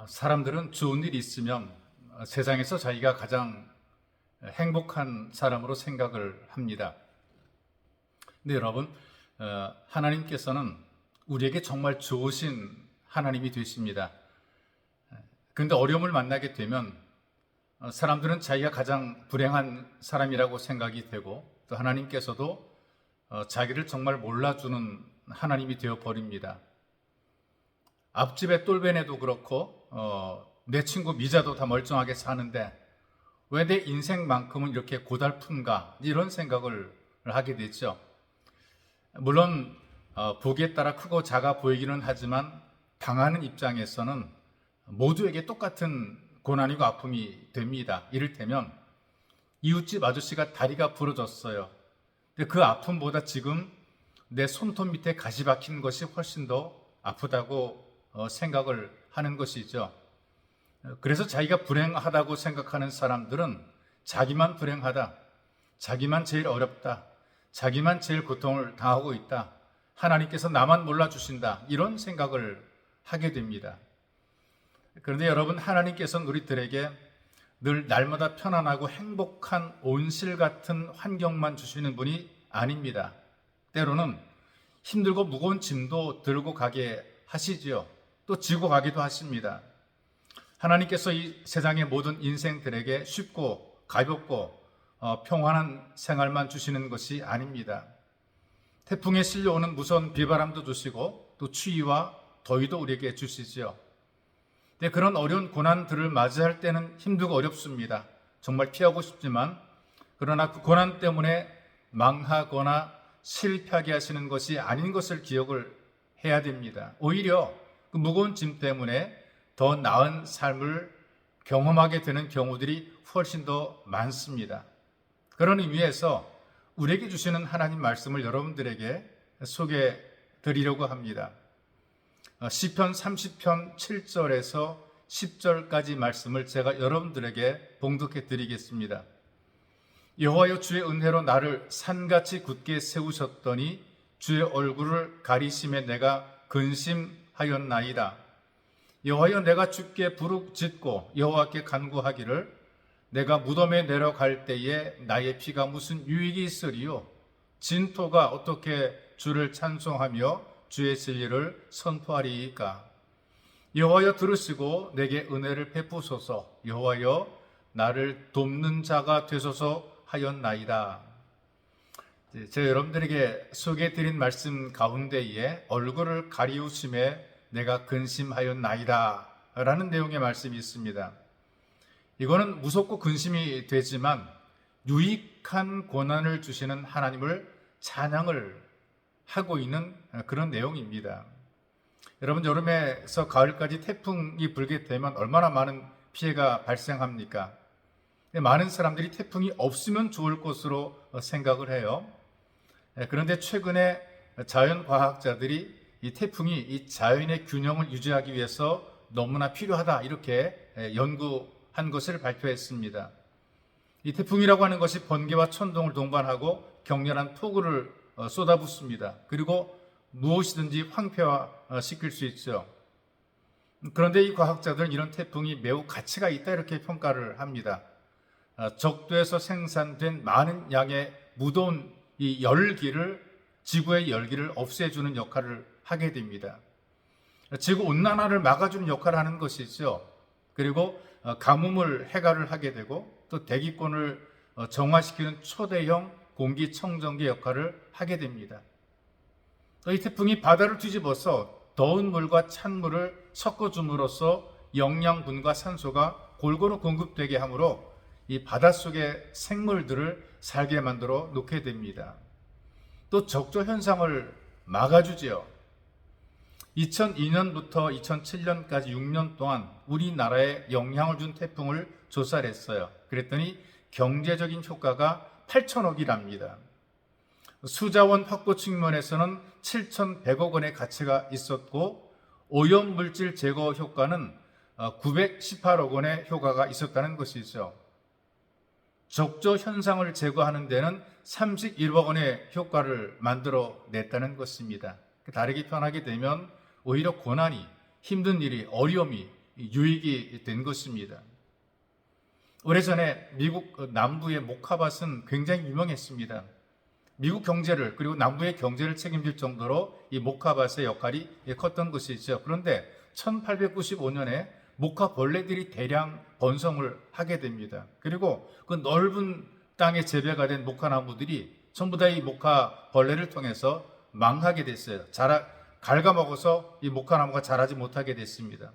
사람들은 좋은 일이 있으면 세상에서 자기가 가장 행복한 사람으로 생각을 합니다. 근데 여러분, 하나님께서는 우리에게 정말 좋으신 하나님이 되십니다. 그런데 어려움을 만나게 되면 사람들은 자기가 가장 불행한 사람이라고 생각이 되고, 또 하나님께서도 자기를 정말 몰라주는 하나님이 되어버립니다. 앞집에 똘베네도 그렇고 내 친구 미자도 다 멀쩡하게 사는데 왜 내 인생만큼은 이렇게 고달픈가, 이런 생각을 하게 되죠. 물론 보기에 따라 크고 작아 보이기는 하지만 당하는 입장에서는 모두에게 똑같은 고난이고 아픔이 됩니다. 이를테면 이웃집 아저씨가 다리가 부러졌어요. 근데 그 아픔보다 지금 내 손톱 밑에 가시 박힌 것이 훨씬 더 아프다고 생각을 하는 것이죠. 그래서 자기가 불행하다고 생각하는 사람들은 자기만 불행하다, 자기만 제일 어렵다, 자기만 제일 고통을 당하고 있다, 하나님께서 나만 몰라주신다, 이런 생각을 하게 됩니다. 그런데 여러분, 하나님께서는 우리들에게 늘 날마다 편안하고 행복한 온실 같은 환경만 주시는 분이 아닙니다. 때로는 힘들고 무거운 짐도 들고 가게 하시지요. 또 지고 가기도 하십니다. 하나님께서 이 세상의 모든 인생들에게 쉽고 가볍고 평안한 생활만 주시는 것이 아닙니다. 태풍에 실려오는 무서운 비바람도 주시고 또 추위와 더위도 우리에게 주시지요. 근데 그런 어려운 고난들을 맞이할 때는 힘들고 어렵습니다. 정말 피하고 싶지만, 그러나 그 고난 때문에 망하거나 실패하게 하시는 것이 아닌 것을 기억을 해야 됩니다. 오히려 그 무거운 짐 때문에 더 나은 삶을 경험하게 되는 경우들이 훨씬 더 많습니다. 그런 의미에서 우리에게 주시는 하나님 말씀을 여러분들에게 소개해 드리려고 합니다. 시편 30편 7절에서 10절까지 말씀을 제가 여러분들에게 봉독해 드리겠습니다. 여호와여, 주의 은혜로 나를 산같이 굳게 세우셨더니 주의 얼굴을 가리심에 내가 근심하였나이다. 여호와여, 내가 주께 부르짖고 여호와께 간구하기를 내가 무덤에 내려갈 때에 나의 피가 무슨 유익이 있으리요? 진토가 어떻게 주를 찬송하며 주의 진리를 선포하리이까? 여호와여, 들으시고 내게 은혜를 베푸소서. 여호와여, 나를 돕는 자가 되소서 하였나이다. 제가 여러분들에게 소개해드린 말씀 가운데에 얼굴을 가리우심에 내가 근심하였나이다 라는 내용의 말씀이 있습니다. 이거는 무섭고 근심이 되지만 유익한 고난을 주시는 하나님을 찬양을 하고 있는 그런 내용입니다. 여러분, 여름에서 가을까지 태풍이 불게 되면 얼마나 많은 피해가 발생합니까? 많은 사람들이 태풍이 없으면 좋을 것으로 생각을 해요. 그런데 최근에 자연과학자들이 이 태풍이 이 자연의 균형을 유지하기 위해서 너무나 필요하다, 이렇게 연구한 것을 발표했습니다. 이 태풍이라고 하는 것이 번개와 천둥을 동반하고 격렬한 폭우를 쏟아붓습니다. 그리고 무엇이든지 황폐화시킬 수 있죠. 그런데 이 과학자들은 이런 태풍이 매우 가치가 있다, 이렇게 평가를 합니다. 적도에서 생산된 많은 양의 무더운 이 열기를, 지구의 열기를 없애주는 역할을 하게 됩니다. 지구 온난화를 막아주는 역할을 하는 것이죠. 그리고 가뭄을 해결을 하게 되고 또 대기권을 정화시키는 초대형 공기청정기 역할을 하게 됩니다. 또 이 태풍이 바다를 뒤집어서 더운 물과 찬물을 섞어줌으로써 영양분과 산소가 골고루 공급되게 하므로 이 바닷속의 생물들을 살게 만들어 놓게 됩니다. 또 적조 현상을 막아주지요. 2002년부터 2007년까지 6년 동안 우리나라에 영향을 준 태풍을 조사를 했어요. 그랬더니 경제적인 효과가 8천억이랍니다. 수자원 확보 측면에서는 7,100억 원의 가치가 있었고 오염물질 제거 효과는 918억 원의 효과가 있었다는 것이죠. 적조 현상을 제거하는 데는 31억 원의 효과를 만들어 냈다는 것입니다. 다르게 표현하게 되면 오히려 고난이, 힘든 일이, 어려움이 유익이 된 것입니다. 오래전에 미국 남부의 목화밭은 굉장히 유명했습니다. 미국 경제를 그리고 남부의 경제를 책임질 정도로 이 목화밭의 역할이 컸던 것이죠. 그런데 1895년에 목화 벌레들이 대량 번성을 하게 됩니다. 그리고 그 넓은 땅에 재배가 된 목화나무들이 전부 다 이 목화 벌레를 통해서 망하게 됐어요. 갉아먹어서 이 목화나무가 자라지 못하게 됐습니다.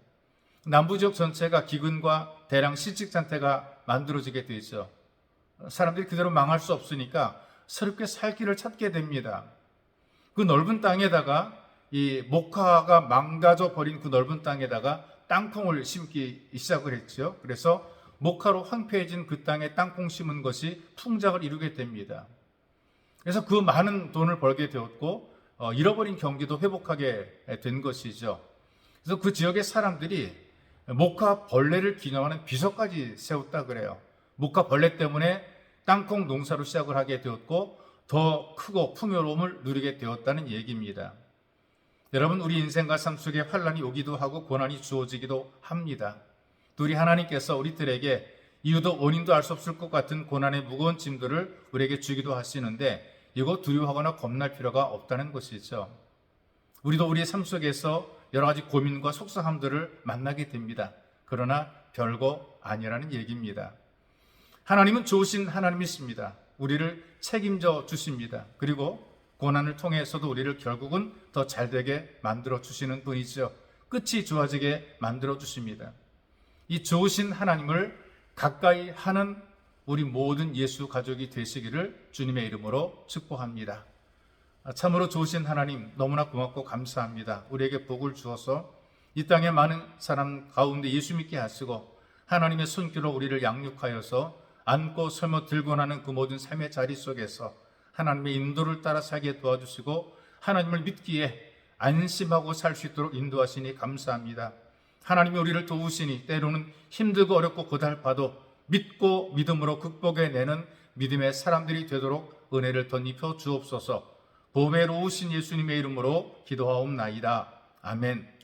남부 지역 전체가 기근과 대량 실직 상태가 만들어지게 되죠. 사람들이 그대로 망할 수 없으니까 새롭게 살 길을 찾게 됩니다. 그 넓은 땅에다가 이 목화가 망가져 버린 그 넓은 땅에다가 땅콩을 심기 시작을 했죠. 그래서 목화로 황폐해진 그 땅에 땅콩 심은 것이 풍작을 이루게 됩니다. 그래서 그 많은 돈을 벌게 되었고 잃어버린 경기도 회복하게 된 것이죠. 그래서 그 지역의 사람들이 목화 벌레를 기념하는 비서까지 세웠다 그래요. 목화 벌레 때문에 땅콩 농사로 시작을 하게 되었고 더 크고 풍요로움을 누리게 되었다는 얘기입니다. 여러분, 우리 인생과 삶 속에 환란이 오기도 하고 고난이 주어지기도 합니다. 우리 하나님께서 우리들에게 이유도 원인도 알 수 없을 것 같은 고난의 무거운 짐들을 우리에게 주기도 하시는데 이거 두려워하거나 겁날 필요가 없다는 것이죠. 우리도 우리의 삶 속에서 여러 가지 고민과 속상함들을 만나게 됩니다. 그러나 별거 아니라는 얘기입니다. 하나님은 좋으신 하나님이십니다. 우리를 책임져 주십니다. 그리고 고난을 통해서도 우리를 결국은 더 잘되게 만들어 주시는 분이죠. 끝이 좋아지게 만들어 주십니다. 이 좋으신 하나님을 가까이 하는 우리 모든 예수 가족이 되시기를 주님의 이름으로 축복합니다. 참으로 좋으신 하나님, 너무나 고맙고 감사합니다. 우리에게 복을 주어서 이 땅의 많은 사람 가운데 예수 믿게 하시고 하나님의 손길로 우리를 양육하여서 안고 설며 들고 나는 그 모든 삶의 자리 속에서 하나님의 인도를 따라 살게 도와주시고 하나님을 믿기에 안심하고 살 수 있도록 인도하시니 감사합니다. 하나님이 우리를 도우시니 때로는 힘들고 어렵고 고달파도 믿고 믿음으로 극복해내는 믿음의 사람들이 되도록 은혜를 덧입혀 주옵소서. 보배로우신 예수님의 이름으로 기도하옵나이다. 아멘.